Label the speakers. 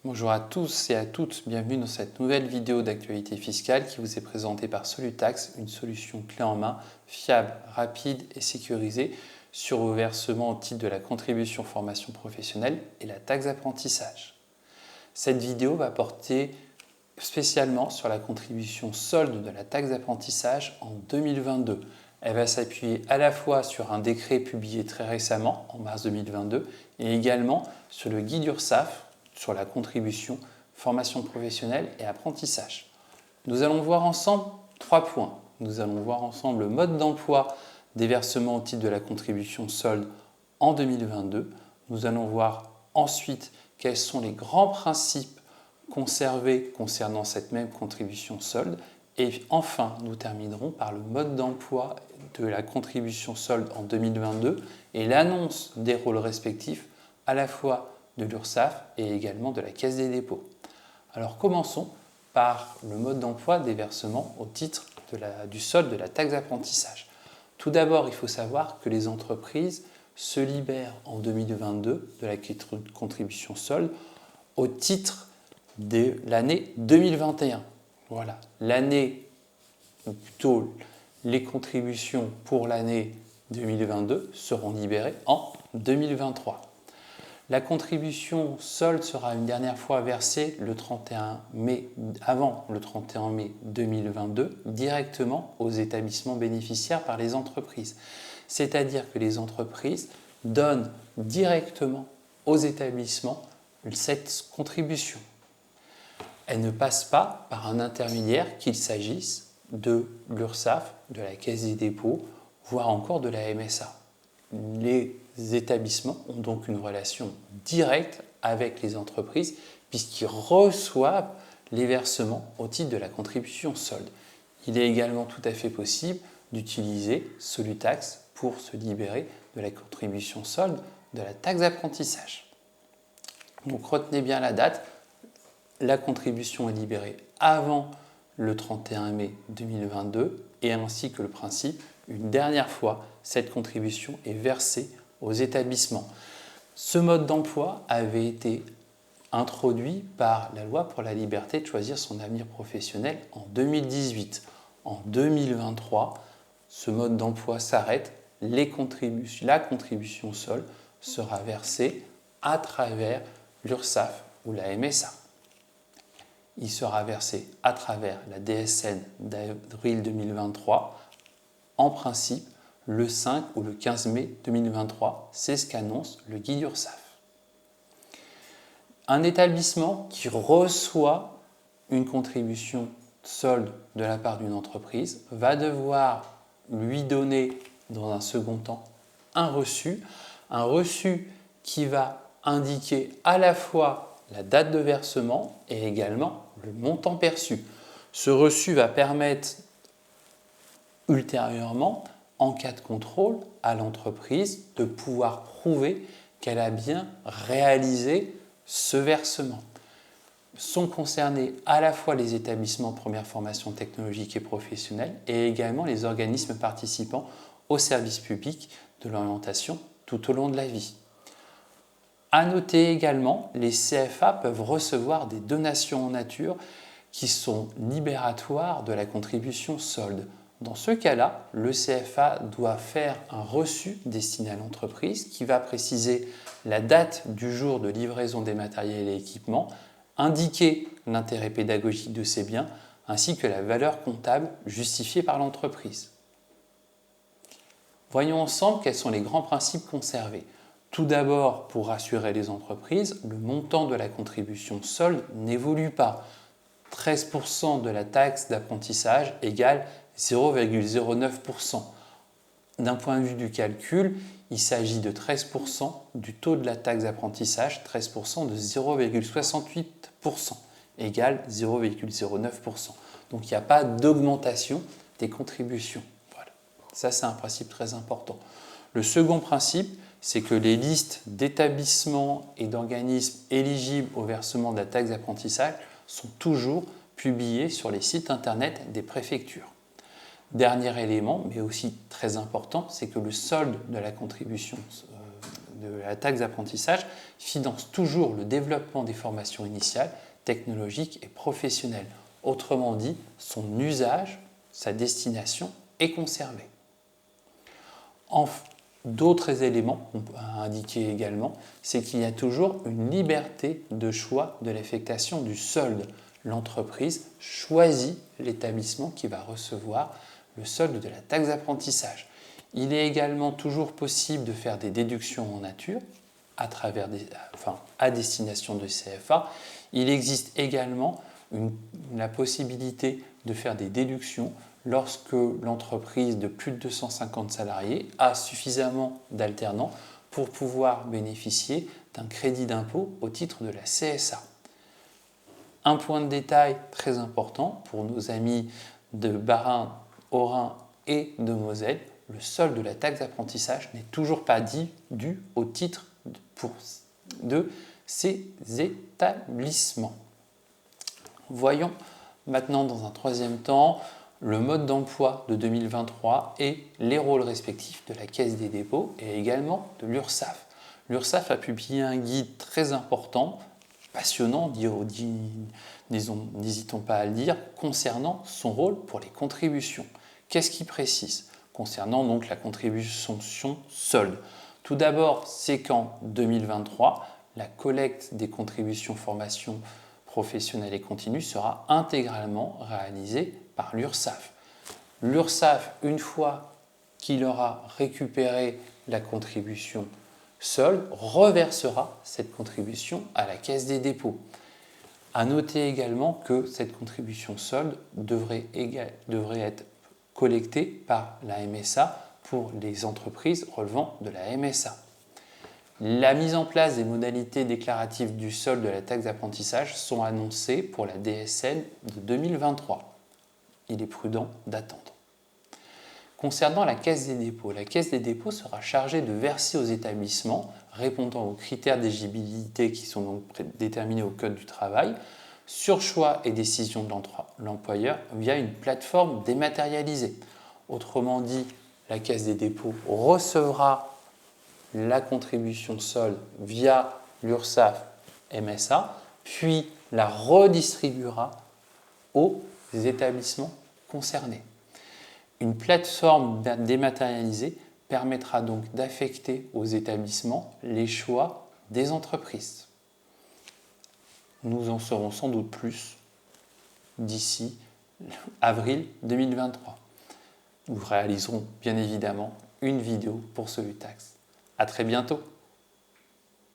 Speaker 1: Bonjour à tous et à toutes, bienvenue dans cette nouvelle vidéo d'actualité fiscale qui vous est présentée par Solutax, une solution clé en main, fiable, rapide et sécurisée sur vos versements au titre de la contribution formation professionnelle et la taxe d'apprentissage. Cette vidéo va porter spécialement sur la contribution solde de la taxe d'apprentissage en 2022. Elle va s'appuyer à la fois sur un décret publié très récemment, en mars 2022, et également sur le guide URSSAF sur la contribution, formation professionnelle et apprentissage. Nous allons voir ensemble 3 points. Nous allons voir ensemble le mode d'emploi des versements au titre de la contribution solde en 2022. Nous allons voir ensuite quels sont les grands principes conservés concernant cette même contribution solde. Et enfin, nous terminerons par le mode d'emploi de la contribution solde en 2022 et l'annonce des rôles respectifs à la fois de l'URSSAF et également de la Caisse des dépôts. Alors commençons par le mode d'emploi des versements au titre du solde de la taxe d'apprentissage. Tout d'abord, il faut savoir que les entreprises se libèrent en 2022 de la contribution solde au titre de l'année 2021. Voilà, l'année, ou plutôt les contributions pour l'année 2022 seront libérées en 2023. La contribution solde sera une dernière fois versée le 31 mai, avant le 31 mai 2022 directement aux établissements bénéficiaires par les entreprises. C'est-à-dire que les entreprises donnent directement aux établissements cette contribution. Elle ne passe pas par un intermédiaire, qu'il s'agisse de l'URSSAF, de la Caisse des dépôts, voire encore de la MSA. Les établissements ont donc une relation directe avec les entreprises puisqu'ils reçoivent les versements au titre de la contribution solde. Il est également tout à fait possible d'utiliser Solutax pour se libérer de la contribution solde de la taxe d'apprentissage. Donc retenez bien la date, la contribution est libérée avant le 31 mai 2022 et ainsi que le principe, une dernière fois, cette contribution est versée aux établissements. Ce mode d'emploi avait été introduit par la loi pour la liberté de choisir son avenir professionnel en 2018. En 2023, ce mode d'emploi s'arrête, la contribution solde sera versée à travers l'URSSAF ou la MSA. Il sera versé à travers la DSN d'avril 2023, en principe le 5 ou le 15 mai 2023, c'est ce qu'annonce le guide URSSAF. Un établissement qui reçoit une contribution solde de la part d'une entreprise va devoir lui donner dans un second temps un reçu qui va indiquer à la fois la date de versement et également le montant perçu. Ce reçu va permettre ultérieurement, en cas de contrôle, à l'entreprise de pouvoir prouver qu'elle a bien réalisé ce versement. Sont concernés à la fois les établissements de première formation technologique et professionnelle et également les organismes participant au service public de l'orientation tout au long de la vie. À noter également, les CFA peuvent recevoir des donations en nature qui sont libératoires de la contribution solde. Dans ce cas-là, le CFA doit faire un reçu destiné à l'entreprise qui va préciser la date du jour de livraison des matériels et équipements, indiquer l'intérêt pédagogique de ces biens ainsi que la valeur comptable justifiée par l'entreprise. Voyons ensemble quels sont les grands principes conservés. Tout d'abord, pour rassurer les entreprises, le montant de la contribution solde n'évolue pas. 13% de la taxe d'apprentissage égale 0,09%. D'un point de vue du calcul, il s'agit de 13% du taux de la taxe d'apprentissage, 13% de 0,68% égale 0,09%. Donc il n'y a pas d'augmentation des contributions. Voilà. Ça, c'est un principe très important. Le second principe, c'est que les listes d'établissements et d'organismes éligibles au versement de la taxe d'apprentissage sont toujours publiées sur les sites internet des préfectures. Dernier élément, mais aussi très important, c'est que le solde de la contribution de la taxe d'apprentissage finance toujours le développement des formations initiales, technologiques et professionnelles. Autrement dit, son usage, sa destination est conservée. D'autres éléments à indiquer également, c'est qu'il y a toujours une liberté de choix de l'affectation du solde. L'entreprise choisit l'établissement qui va recevoir le solde de la taxe d'apprentissage. Il est également toujours possible de faire des déductions en nature à destination de CFA. Il existe également la possibilité de faire des déductions lorsque l'entreprise de plus de 250 salariés a suffisamment d'alternants pour pouvoir bénéficier d'un crédit d'impôt au titre de la CSA. Un point de détail très important pour nos amis de Bas-Rhin, Haut-Rhin et de Moselle, le solde de la taxe d'apprentissage n'est toujours pas dû au titre de ces établissements. Voyons maintenant dans un troisième temps le mode d'emploi de 2023 et les rôles respectifs de la Caisse des dépôts et également de l'URSSAF. L'URSSAF a publié un guide très important, passionnant, n'hésitons pas à le dire, concernant son rôle pour les contributions. Qu'est-ce qu'il précise concernant donc la contribution solde? Tout d'abord, c'est qu'en 2023, la collecte des contributions formation professionnelle et continue sera intégralement réalisée par l'URSSAF. L'URSSAF, une fois qu'il aura récupéré la contribution solde, reversera cette contribution à la Caisse des dépôts. À noter également que cette contribution solde devrait être collectée par la MSA pour les entreprises relevant de la MSA. La mise en place des modalités déclaratives du solde de la taxe d'apprentissage sont annoncées pour la DSN de 2023. Il est prudent d'attendre. Concernant la Caisse des dépôts sera chargée de verser aux établissements répondant aux critères d'éligibilité qui sont donc déterminés au Code du travail, sur choix et décision de l'employeur via une plateforme dématérialisée. Autrement dit, la Caisse des dépôts recevra la contribution solde via l'URSSAF MSA, puis la redistribuera aux établissements concernés. Une plateforme dématérialisée permettra donc d'affecter aux établissements les choix des entreprises. Nous en saurons sans doute plus d'ici avril 2023. Nous réaliserons bien évidemment une vidéo pour Solutax. À très bientôt.